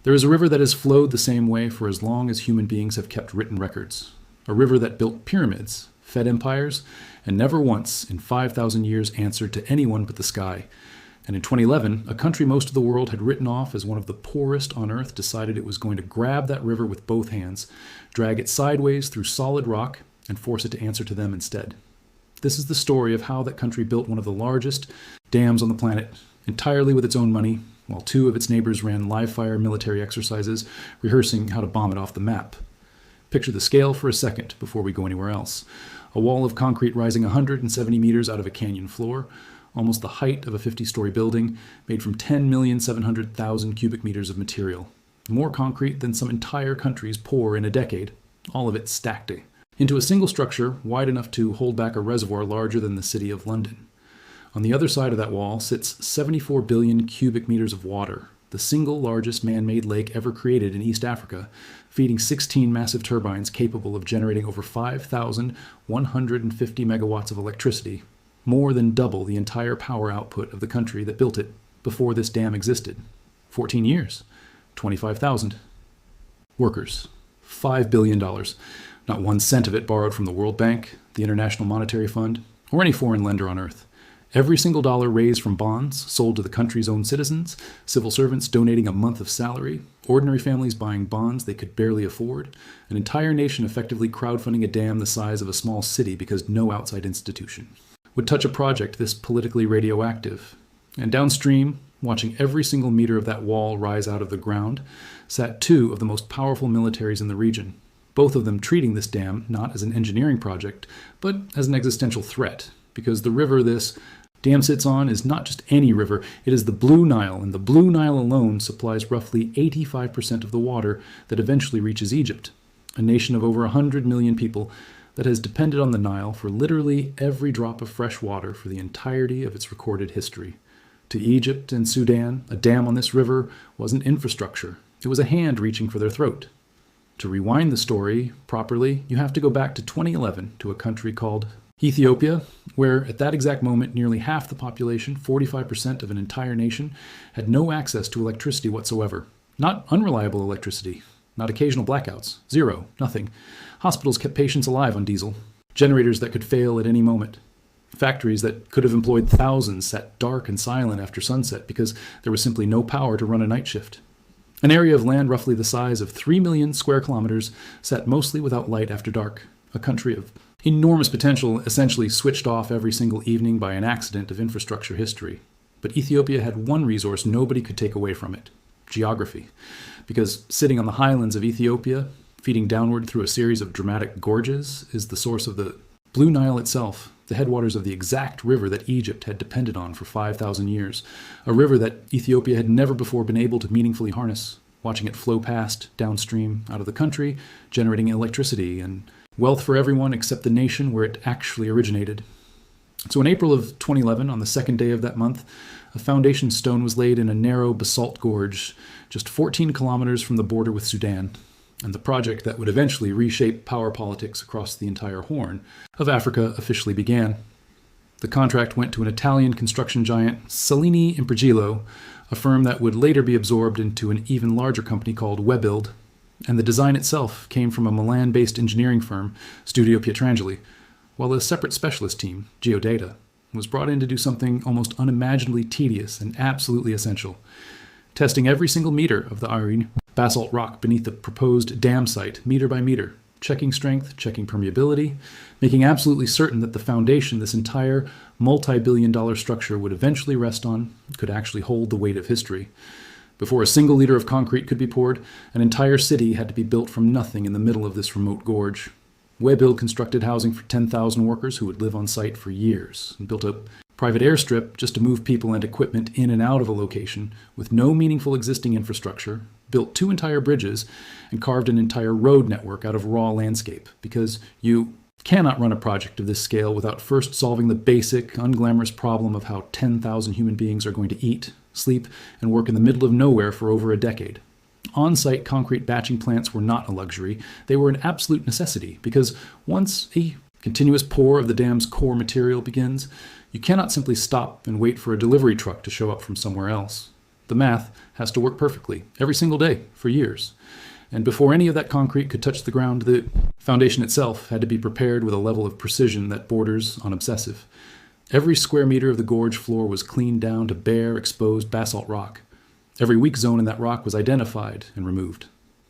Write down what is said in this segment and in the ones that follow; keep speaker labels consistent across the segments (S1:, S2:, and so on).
S1: There is a river that has flowed the same way for as long as human beings have kept written records. A river that built pyramids, fed empires, and never once in 5,000 years answered to anyone but the sky. And in 2011, a country most of the world had written off as one of the poorest on Earth decided it was going to grab that river with both hands, drag it sideways through solid rock, and force it to answer to them instead. This is the story of how that country built one of the largest dams on the planet, entirely with its own money, while two of its neighbors ran live-fire military exercises, rehearsing how to bomb it off the map. Picture the scale for a second before we go anywhere else. A wall of concrete rising 170 meters out of a canyon floor, almost the height of a 50-story building, made from 10,700,000 cubic meters of material. More concrete than some entire countries pour in a decade, all of it stacked into a single structure wide enough to hold back a reservoir larger than the city of London. On the other side of that wall sits 74 billion cubic meters of water, the single largest man-made lake ever created in East Africa, feeding 16 massive turbines capable of generating over 5,150 megawatts of electricity, more than double the entire power output of the country that built it before this dam existed. 14 years, 25,000 workers, $5 billion. Not 1 cent of it borrowed from the World Bank, the International Monetary Fund, or any foreign lender on Earth. Every single dollar raised from bonds sold to the country's own citizens, civil servants donating a month of salary, ordinary families buying bonds they could barely afford, an entire nation effectively crowdfunding a dam the size of a small city because no outside institution would touch a project this politically radioactive. And downstream, watching every single meter of that wall rise out of the ground, sat two of the most powerful militaries in the region, both of them treating this dam not as an engineering project, but as an existential threat, because the river this dam sits on is not just any river, it is the Blue Nile, and the Blue Nile alone supplies roughly 85% of the water that eventually reaches Egypt, a nation of over 100 million people that has depended on the Nile for literally every drop of fresh water for the entirety of its recorded history. To Egypt and Sudan, a dam on this river wasn't infrastructure. It was a hand reaching for their throat. To rewind the story properly, you have to go back to 2011 to a country called Ethiopia, where at that exact moment, nearly half the population, 45% of an entire nation, had no access to electricity whatsoever. Not unreliable electricity, not occasional blackouts, zero, nothing. Hospitals kept patients alive on diesel, generators that could fail at any moment. Factories that could have employed thousands sat dark and silent after sunset because there was simply no power to run a night shift. An area of land roughly the size of 3 million square kilometers sat mostly without light after dark, a country of enormous potential essentially switched off every single evening by an accident of infrastructure history. But Ethiopia had one resource nobody could take away from it: geography. Because sitting on the highlands of Ethiopia, feeding downward through a series of dramatic gorges, is the source of the Blue Nile itself, the headwaters of the exact river that Egypt had depended on for 5,000 years, a river that Ethiopia had never before been able to meaningfully harness, watching it flow past, downstream, out of the country, generating electricity and wealth for everyone except the nation where it actually originated. So in April of 2011, on the second day of that month, a foundation stone was laid in a narrow basalt gorge just 14 kilometers from the border with Sudan, and the project that would eventually reshape power politics across the entire Horn of Africa officially began. The contract went to an Italian construction giant, Salini Impregilo, a firm that would later be absorbed into an even larger company called Webuild, and the design itself came from a Milan-based engineering firm, Studio Pietrangeli, while a separate specialist team, Geodata, was brought in to do something almost unimaginably tedious and absolutely essential: testing every single meter of the iron basalt rock beneath the proposed dam site, meter by meter, checking strength, checking permeability, making absolutely certain that the foundation this entire multi-billion-dollar structure would eventually rest on could actually hold the weight of history. Before a single liter of concrete could be poured, an entire city had to be built from nothing in the middle of this remote gorge. Webuild constructed housing for 10,000 workers who would live on site for years, and built a private airstrip just to move people and equipment in and out of a location with no meaningful existing infrastructure, built 2 entire bridges, and carved an entire road network out of raw landscape, because you cannot run a project of this scale without first solving the basic, unglamorous problem of how 10,000 human beings are going to eat, sleep, and work in the middle of nowhere for over a decade. On-site concrete batching plants were not a luxury. They were an absolute necessity, because once a continuous pour of the dam's core material begins, you cannot simply stop and wait for a delivery truck to show up from somewhere else. The math has to work perfectly, every single day, for years. And before any of that concrete could touch the ground, the foundation itself had to be prepared with a level of precision that borders on obsessive. Every square meter of the gorge floor was cleaned down to bare, exposed basalt rock. Every weak zone in that rock was identified and removed.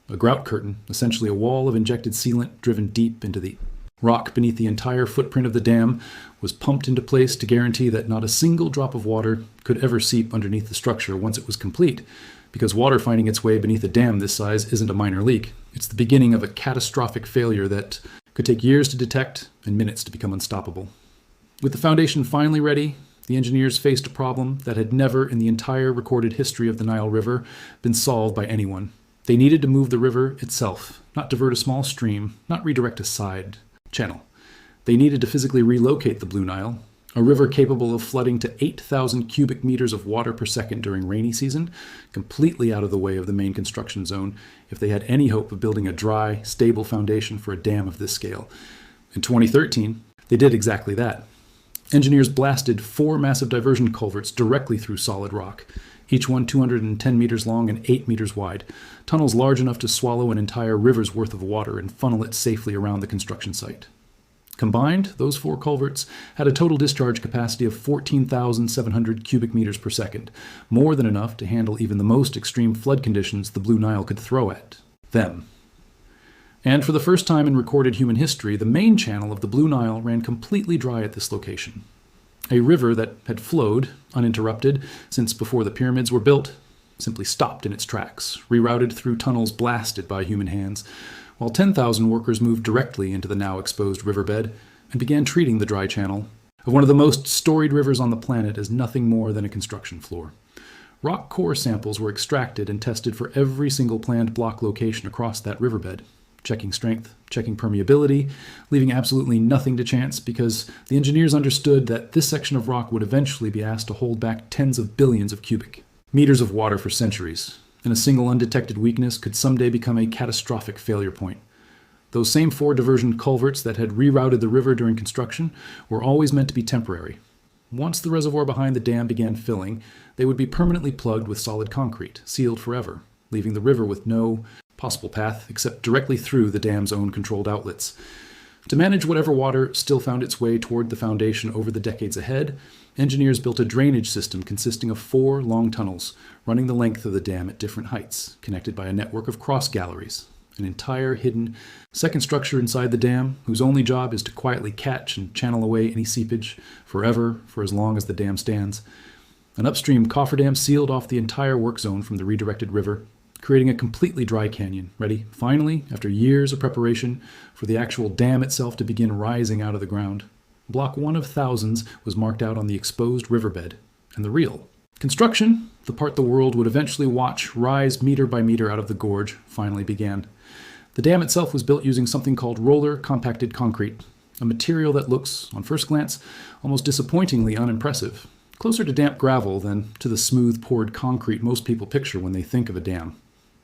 S1: A grout curtain, essentially a wall of injected sealant driven deep into the rock beneath the entire footprint of the dam, was pumped into place to guarantee that not a single drop of water could ever seep underneath the structure once it was complete, because water finding its way beneath a dam this size isn't a minor leak. It's the beginning of a catastrophic failure that could take years to detect and minutes to become unstoppable. With the foundation finally ready, the engineers faced a problem that had never in the entire recorded history of the Nile River been solved by anyone. They needed to move the river itself, not divert a small stream, not redirect a side channel. They needed to physically relocate the Blue Nile, a river capable of flooding to 8,000 cubic meters of water per second during rainy season, completely out of the way of the main construction zone if they had any hope of building a dry, stable foundation for a dam of this scale. In 2013, they did exactly that. Engineers blasted 4 massive diversion culverts directly through solid rock, each one 210 meters long and 8 meters wide, tunnels large enough to swallow an entire river's worth of water and funnel it safely around the construction site. Combined, those 4 culverts had a total discharge capacity of 14,700 cubic meters per second, more than enough to handle even the most extreme flood conditions the Blue Nile could throw at them. And for the first time in recorded human history, the main channel of the Blue Nile ran completely dry at this location. A river that had flowed, uninterrupted, since before the pyramids were built, simply stopped in its tracks, rerouted through tunnels blasted by human hands, while 10,000 workers moved directly into the now exposed riverbed and began treating the dry channel of one of the most storied rivers on the planet as nothing more than a construction floor. Rock core samples were extracted and tested for every single planned block location across that riverbed, checking strength, checking permeability, leaving absolutely nothing to chance because the engineers understood that this section of rock would eventually be asked to hold back tens of billions of cubic meters of water for centuries, and a single undetected weakness could someday become a catastrophic failure point. Those same 4 diversion culverts that had rerouted the river during construction were always meant to be temporary. Once the reservoir behind the dam began filling, they would be permanently plugged with solid concrete, sealed forever, leaving the river with no possible path except directly through the dam's own controlled outlets. To manage whatever water still found its way toward the foundation over the decades ahead, engineers built a drainage system consisting of 4 long tunnels running the length of the dam at different heights, connected by a network of cross galleries, an entire hidden second structure inside the dam whose only job is to quietly catch and channel away any seepage forever for as long as the dam stands. An upstream cofferdam sealed off the entire work zone from the redirected river, creating a completely dry canyon, ready, finally, after years of preparation, for the actual dam itself to begin rising out of the ground. Block 1 of thousands was marked out on the exposed riverbed, and the real construction, the part the world would eventually watch rise meter by meter out of the gorge, finally began. The dam itself was built using something called roller compacted concrete, a material that looks, on first glance, almost disappointingly unimpressive, closer to damp gravel than to the smooth poured concrete most people picture when they think of a dam.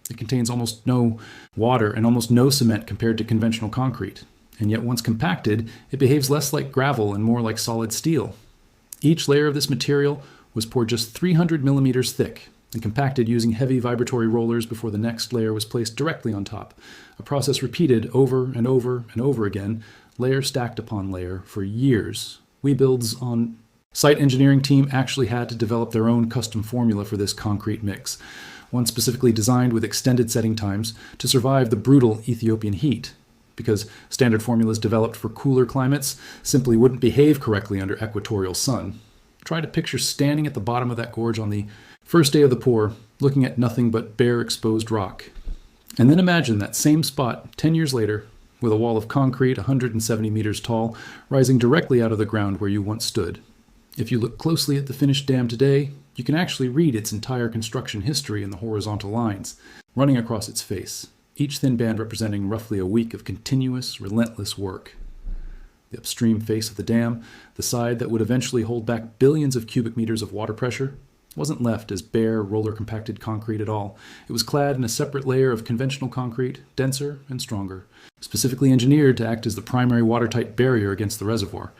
S1: It contains almost no water and almost no cement compared to conventional concrete, and yet once compacted, it behaves less like gravel and more like solid steel. Each layer of this material was poured just 300 millimeters thick and compacted using heavy vibratory rollers before the next layer was placed directly on top, a process repeated over and over and over again, layer stacked upon layer, for years. Webuild's on-site engineering team actually had to develop their own custom formula for this concrete mix, one specifically designed with extended setting times to survive the brutal Ethiopian heat, because standard formulas developed for cooler climates simply wouldn't behave correctly under equatorial sun. Try to picture standing at the bottom of that gorge on the first day of the pour, looking at nothing but bare exposed rock. And then imagine that same spot 10 years later, with a wall of concrete 170 meters tall, rising directly out of the ground where you once stood. If you look closely at the finished dam today, you can actually read its entire construction history in the horizontal lines, running across its face, each thin band representing roughly a week of continuous, relentless work. The upstream face of the dam, the side that would eventually hold back billions of cubic meters of water pressure, wasn't left as bare, roller-compacted concrete at all. It was clad in a separate layer of conventional concrete, denser and stronger, specifically engineered to act as the primary watertight barrier against the reservoir.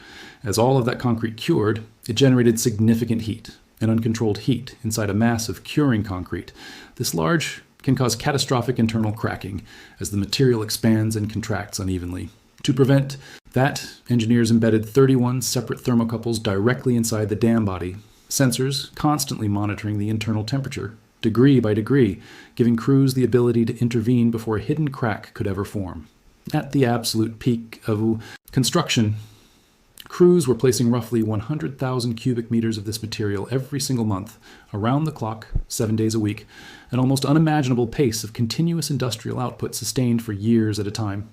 S1: As all of that concrete cured, it generated significant heat, and uncontrolled heat inside a mass of curing concrete this large can cause catastrophic internal cracking as the material expands and contracts unevenly. To prevent that, engineers embedded 31 separate thermocouples directly inside the dam body, sensors constantly monitoring the internal temperature, degree by degree, giving crews the ability to intervene before a hidden crack could ever form. At the absolute peak of construction, crews were placing roughly 100,000 cubic meters of this material every single month, around the clock, 7 days a week, an almost unimaginable pace of continuous industrial output sustained for years at a time.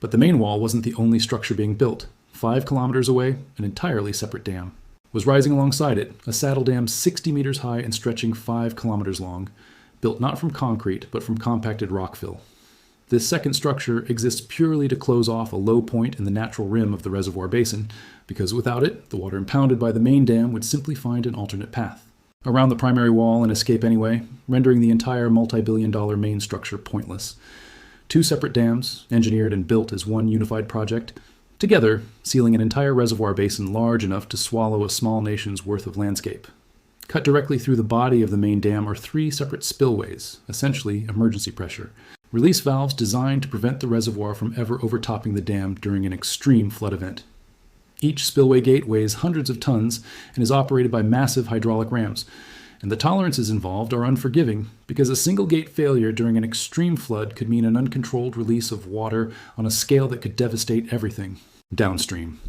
S1: But the main wall wasn't the only structure being built. 5 kilometers away, an entirely separate dam was rising alongside it, a saddle dam 60 meters high and stretching 5 kilometers long, built not from concrete, but from compacted rockfill. This second structure exists purely to close off a low point in the natural rim of the reservoir basin, because without it, the water impounded by the main dam would simply find an alternate path around the primary wall and escape anyway, rendering the entire multi-billion-dollar main structure pointless. 2 separate dams, engineered and built as one unified project, together sealing an entire reservoir basin large enough to swallow a small nation's worth of landscape. Cut directly through the body of the main dam are 3 separate spillways, essentially emergency pressure, release valves designed to prevent the reservoir from ever overtopping the dam during an extreme flood event. Each spillway gate weighs hundreds of tons and is operated by massive hydraulic rams, and the tolerances involved are unforgiving because a single gate failure during an extreme flood could mean an uncontrolled release of water on a scale that could devastate everything downstream.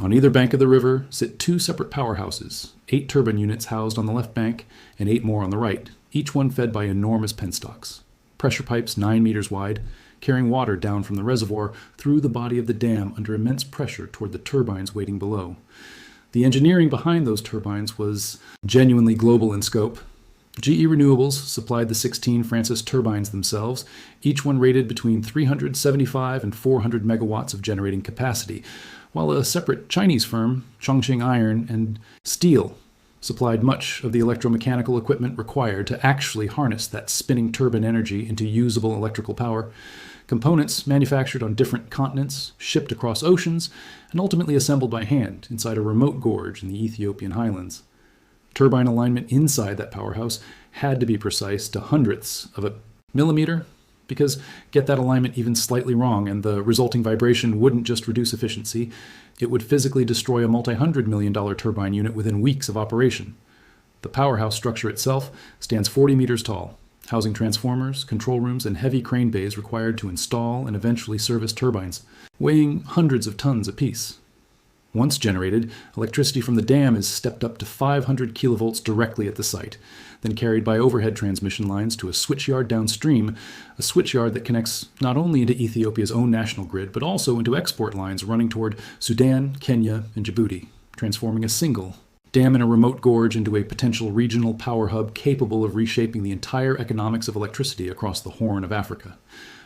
S1: On either bank of the river sit 2 separate powerhouses, 8 turbine units housed on the left bank and 8 more on the right, each one fed by enormous penstocks. Pressure pipes 9 meters wide, carrying water down from the reservoir through the body of the dam under immense pressure toward the turbines waiting below. The engineering behind those turbines was genuinely global in scope. GE Renewables supplied the 16 Francis turbines themselves, each one rated between 375 and 400 megawatts of generating capacity, while a separate Chinese firm, Chongqing Iron and Steel, supplied much of the electromechanical equipment required to actually harness that spinning turbine energy into usable electrical power. Components manufactured on different continents, shipped across oceans, and ultimately assembled by hand inside a remote gorge in the Ethiopian highlands. Turbine alignment inside that powerhouse had to be precise to hundredths of a millimeter, because get that alignment even slightly wrong and the resulting vibration wouldn't just reduce efficiency, it would physically destroy a multi-hundred-million-dollar turbine unit within weeks of operation. The powerhouse structure itself stands 40 meters tall, housing transformers, control rooms, and heavy crane bays required to install and eventually service turbines, weighing hundreds of tons apiece. Once generated, electricity from the dam is stepped up to 500 kilovolts directly at the site, then carried by overhead transmission lines to a switchyard downstream, a switchyard that connects not only into Ethiopia's own national grid, but also into export lines running toward Sudan, Kenya, and Djibouti, transforming a single dam in a remote gorge into a potential regional power hub capable of reshaping the entire economics of electricity across the Horn of Africa.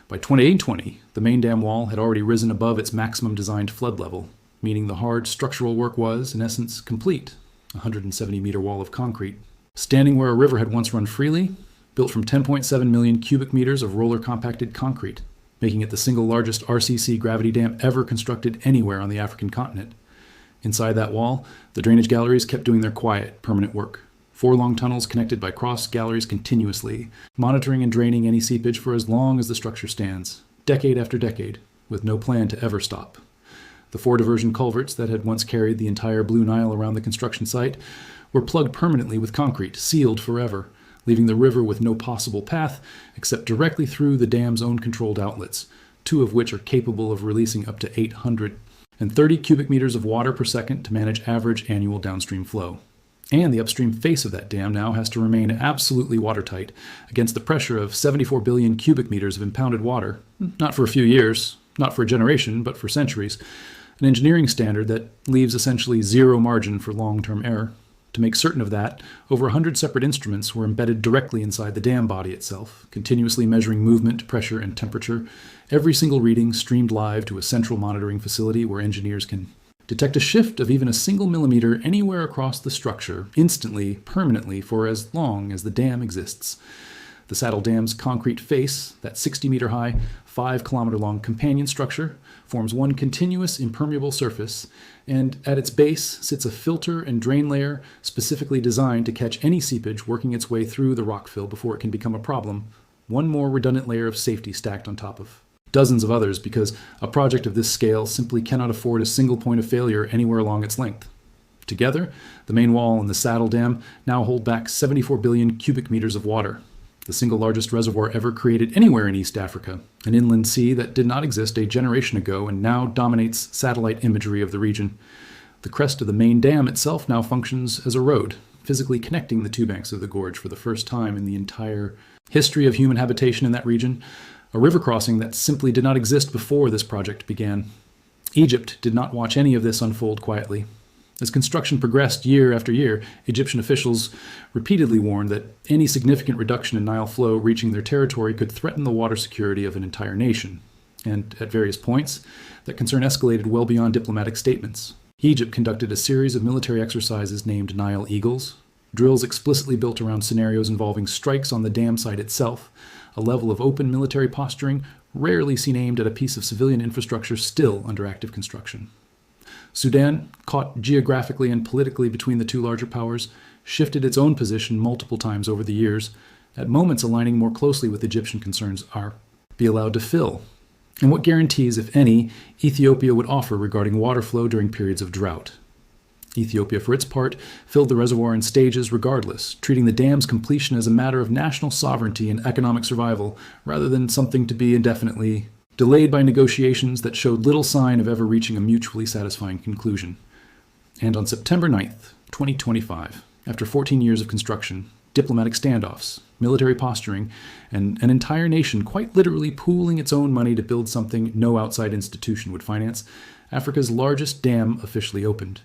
S1: By 2820, the main dam wall had already risen above its maximum designed flood level, meaning the hard structural work was, in essence, complete, a 170-meter wall of concrete. Standing where a river had once run freely, built from 10.7 million cubic meters of roller-compacted concrete, making it the single largest RCC gravity dam ever constructed anywhere on the African continent. Inside that wall, the drainage galleries kept doing their quiet, permanent work. 4 long tunnels connected by cross galleries continuously, monitoring and draining any seepage for as long as the structure stands, decade after decade, with no plan to ever stop. The 4 diversion culverts that had once carried the entire Blue Nile around the construction site were plugged permanently with concrete, sealed forever, leaving the river with no possible path except directly through the dam's own controlled outlets, 2 of which are capable of releasing up to 830 cubic meters of water per second to manage average annual downstream flow. And the upstream face of that dam now has to remain absolutely watertight against the pressure of 74 billion cubic meters of impounded water, not for a few years, not for a generation, but for centuries, an engineering standard that leaves essentially zero margin for long-term error. To make certain of that, over 100 separate instruments were embedded directly inside the dam body itself, continuously measuring movement, pressure, and temperature, every single reading streamed live to a central monitoring facility where engineers can detect a shift of even a single millimeter anywhere across the structure, instantly, permanently, for as long as the dam exists. The Saddle Dam's concrete face, that 60-meter-high, 5-kilometer-long companion structure, forms one continuous impermeable surface, and at its base sits a filter and drain layer specifically designed to catch any seepage working its way through the rockfill before it can become a problem, one more redundant layer of safety stacked on top of dozens of others, because a project of this scale simply cannot afford a single point of failure anywhere along its length. Together, the main wall and the Saddle Dam now hold back 74 billion cubic meters of water, the single largest reservoir ever created anywhere in East Africa, an inland sea that did not exist a generation ago and now dominates satellite imagery of the region. The crest of the main dam itself now functions as a road, physically connecting the two banks of the gorge for the first time in the entire history of human habitation in that region, a river crossing that simply did not exist before this project began. Egypt did not watch any of this unfold quietly. As construction progressed year after year, Egyptian officials repeatedly warned that any significant reduction in Nile flow reaching their territory could threaten the water security of an entire nation. And at various points, that concern escalated well beyond diplomatic statements. Egypt conducted a series of military exercises named Nile Eagles, drills explicitly built around scenarios involving strikes on the dam site itself, a level of open military posturing rarely seen aimed at a piece of civilian infrastructure still under active construction. Sudan, caught geographically and politically between the two larger powers, shifted its own position multiple times over the years, at moments aligning more closely with Egyptian concerns are be allowed to fill. And what guarantees, if any, Ethiopia would offer regarding water flow during periods of drought? Ethiopia, for its part, filled the reservoir in stages regardless, treating the dam's completion as a matter of national sovereignty and economic survival, rather than something to be indefinitely delayed by negotiations that showed little sign of ever reaching a mutually satisfying conclusion. And on September 9th, 2025, after 14 years of construction, diplomatic standoffs, military posturing, and an entire nation quite literally pooling its own money to build something no outside institution would finance, Africa's largest dam officially opened.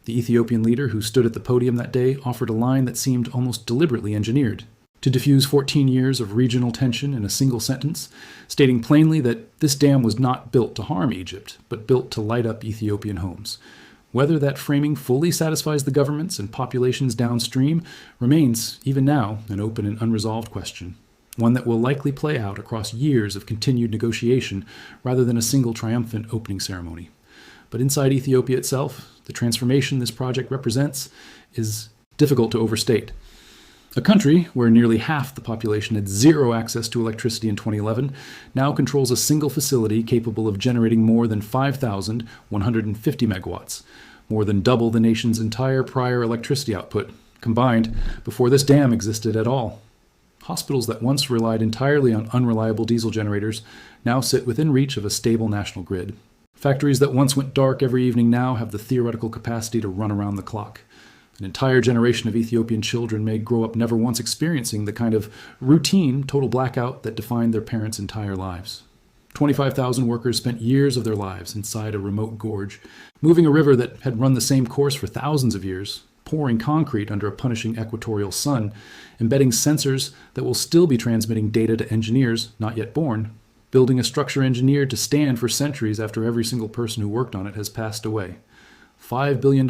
S1: The Ethiopian leader who stood at the podium that day offered a line that seemed almost deliberately engineered, to diffuse 14 years of regional tension in a single sentence, stating plainly that this dam was not built to harm Egypt, but built to light up Ethiopian homes. Whether that framing fully satisfies the governments and populations downstream remains, even now, an open and unresolved question, one that will likely play out across years of continued negotiation rather than a single triumphant opening ceremony. But inside Ethiopia itself, the transformation this project represents is difficult to overstate. A country where nearly half the population had zero access to electricity in 2011 now controls a single facility capable of generating more than 5,150 megawatts, more than double the nation's entire prior electricity output, combined before this dam existed at all. Hospitals that once relied entirely on unreliable diesel generators now sit within reach of a stable national grid. Factories that once went dark every evening now have the theoretical capacity to run around the clock. An entire generation of Ethiopian children may grow up never once experiencing the kind of routine total blackout that defined their parents' entire lives. 25,000 workers spent years of their lives inside a remote gorge, moving a river that had run the same course for thousands of years, pouring concrete under a punishing equatorial sun, embedding sensors that will still be transmitting data to engineers not yet born, building a structure engineered to stand for centuries after every single person who worked on it has passed away. $5 billion,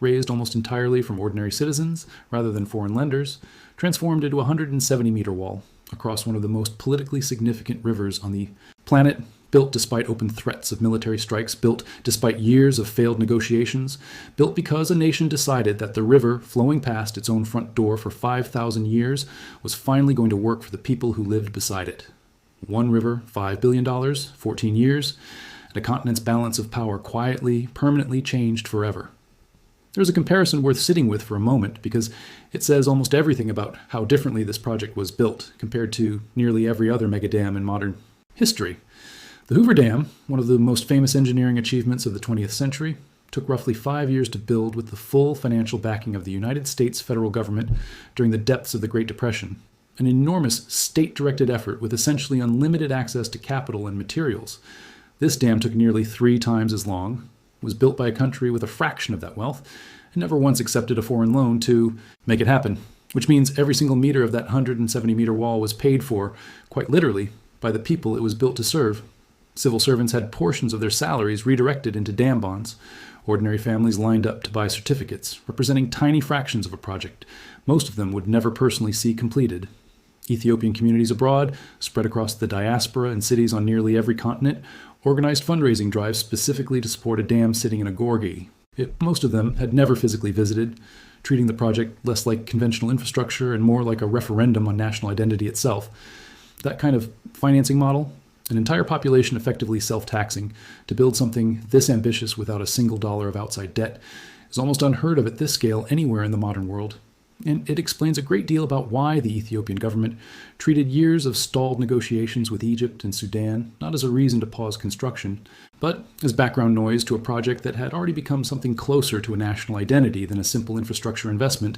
S1: raised almost entirely from ordinary citizens rather than foreign lenders, transformed into a 170-meter wall across one of the most politically significant rivers on the planet, built despite open threats of military strikes, built despite years of failed negotiations, built because a nation decided that the river, flowing past its own front door for 5,000 years, was finally going to work for the people who lived beside it. One river, $5 billion, 14 years, and a continent's balance of power quietly, permanently changed forever. There's a comparison worth sitting with for a moment because it says almost everything about how differently this project was built compared to nearly every other megadam in modern history. The Hoover Dam, one of the most famous engineering achievements of the 20th century, took roughly 5 years to build with the full financial backing of the United States federal government during the depths of the Great Depression. An enormous state-directed effort with essentially unlimited access to capital and materials. This dam took nearly 3 times as long, was built by a country with a fraction of that wealth, and never once accepted a foreign loan to make it happen, which means every single meter of that 170-meter wall was paid for, quite literally, by the people it was built to serve. Civil servants had portions of their salaries redirected into dam bonds. Ordinary families lined up to buy certificates, representing tiny fractions of a project most of them would never personally see completed. Ethiopian communities abroad, spread across the diaspora and cities on nearly every continent, organized fundraising drives specifically to support a dam sitting in a gorge. Most of them had never physically visited, treating the project less like conventional infrastructure and more like a referendum on national identity itself. That kind of financing model, an entire population effectively self-taxing to build something this ambitious without a single dollar of outside debt, is almost unheard of at this scale anywhere in the modern world. And it explains a great deal about why the Ethiopian government treated years of stalled negotiations with Egypt and Sudan not as a reason to pause construction, but as background noise to a project that had already become something closer to a national identity than a simple infrastructure investment.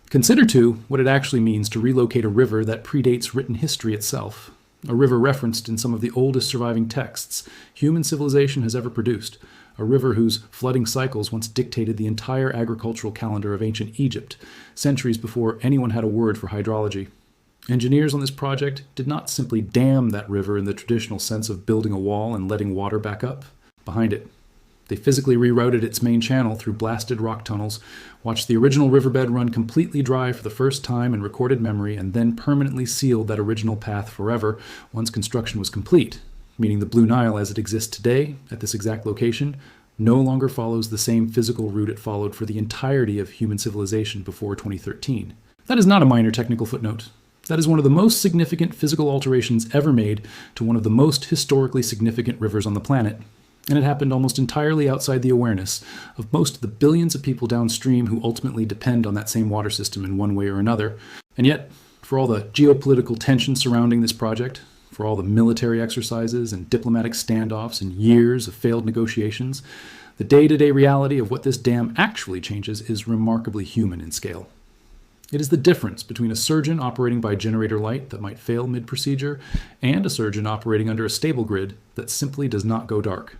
S1: Consider, too, what it actually means to relocate a river that predates written history itself, a river referenced in some of the oldest surviving texts human civilization has ever produced, a river whose flooding cycles once dictated the entire agricultural calendar of ancient Egypt, centuries before anyone had a word for hydrology. Engineers on this project did not simply dam that river in the traditional sense of building a wall and letting water back up behind it. They physically rerouted its main channel through blasted rock tunnels, watched the original riverbed run completely dry for the first time in recorded memory, and then permanently sealed that original path forever once construction was complete, meaning the Blue Nile as it exists today, at this exact location, no longer follows the same physical route it followed for the entirety of human civilization before 2013. That is not a minor technical footnote. That is one of the most significant physical alterations ever made to one of the most historically significant rivers on the planet. And it happened almost entirely outside the awareness of most of the billions of people downstream who ultimately depend on that same water system in one way or another. And yet, for all the geopolitical tension surrounding this project, for all the military exercises and diplomatic standoffs and years of failed negotiations, the day-to-day reality of what this dam actually changes is remarkably human in scale. It is the difference between a surgeon operating by generator light that might fail mid-procedure and a surgeon operating under a stable grid that simply does not go dark.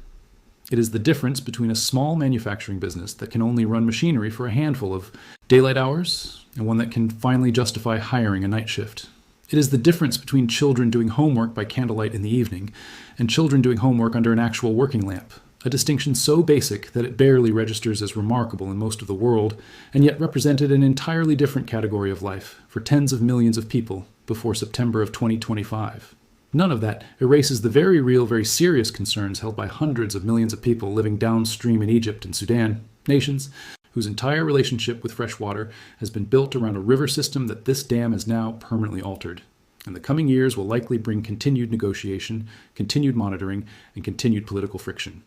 S1: It is the difference between a small manufacturing business that can only run machinery for a handful of daylight hours and one that can finally justify hiring a night shift. It is the difference between children doing homework by candlelight in the evening and children doing homework under an actual working lamp, a distinction so basic that it barely registers as remarkable in most of the world, and yet represented an entirely different category of life for tens of millions of people before September of 2025. None of that erases the very real, very serious concerns held by hundreds of millions of people living downstream in Egypt and Sudan, nations whose entire relationship with fresh water has been built around a river system that this dam has now permanently altered. And the coming years will likely bring continued negotiation, continued monitoring, and continued political friction,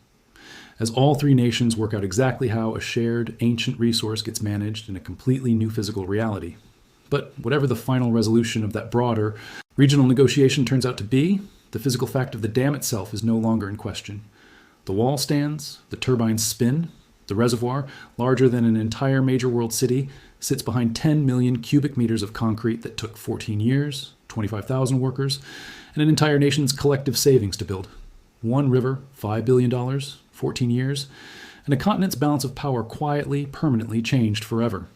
S1: as all three nations work out exactly how a shared, ancient resource gets managed in a completely new physical reality. But whatever the final resolution of that broader, regional negotiation turns out to be, the physical fact of the dam itself is no longer in question. The wall stands, the turbines spin, the reservoir, larger than an entire major world city, sits behind 10 million cubic meters of concrete that took 14 years, 25,000 workers, and an entire nation's collective savings to build. One river, $5 billion, 14 years, and a continent's balance of power quietly, permanently changed forever.